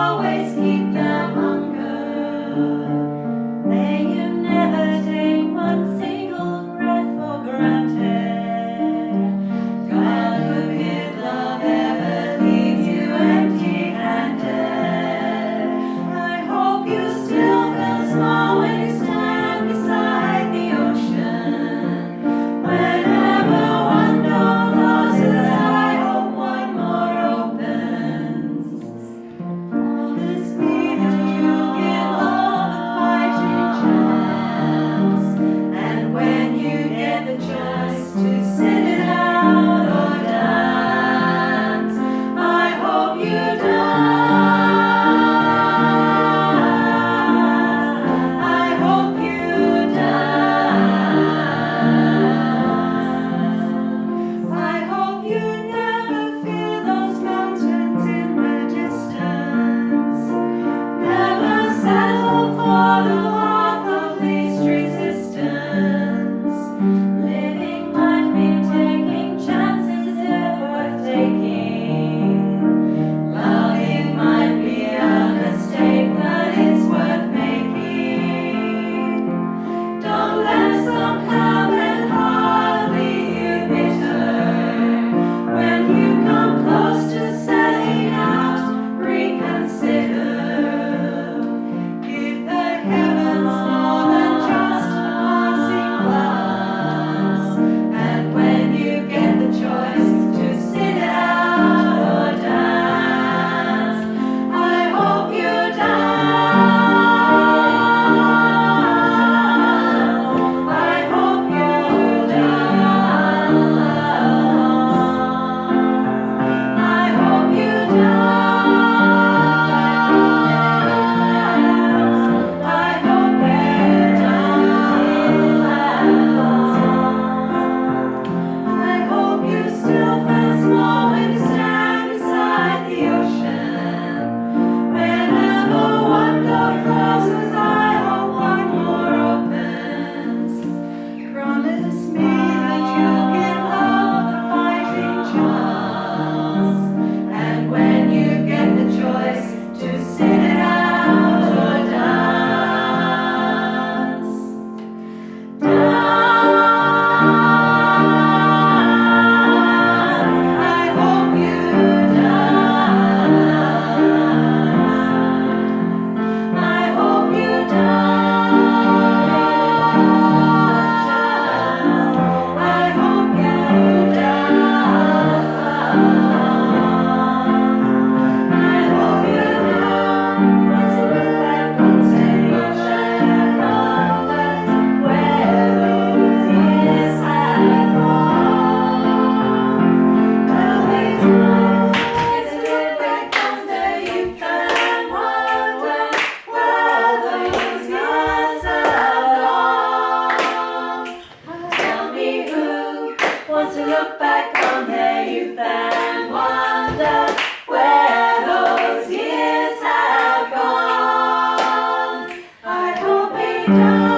always keep their hunger. May you never take one single breath for granted. God forbid love ever leaves you empty-handed. I hope you still feel small when you stand beside the ocean. Whenever one door closes, I hope one more opens. All this means that you give love a fighting chance. And when you get the chance to sit it out or dance, I hope you dance. I hope you dance. I hope you never fear those mountains in the distance. Never settle for the path of least resistance. Living might mean taking chances if worth taking. Loving might be a mistake, but it's worth making. Don't let some common heart leave you bitter. When you come close to setting out, reconsider. Give the heavens more than just a passing glance. And when you get the choice to sit it out or dance, I hope you dance. I hope you dance. I hope you dance. I hope you dance. I hope you still feel small when you stand beside the ocean. Whenever one door closes, I hope one more opens. Promise me that you'll give love a fighting chance. And when you get the choice to sit it out or dance, dance. I hope you dance. I hope you dance. I hope you dance. I hope you dance. Look back on ocean, wonders where those years have gone. Always look back on the youth and wonder where those years have gone. Tell me who wants to look back on their youth and wonder where those years have gone. I hope he does.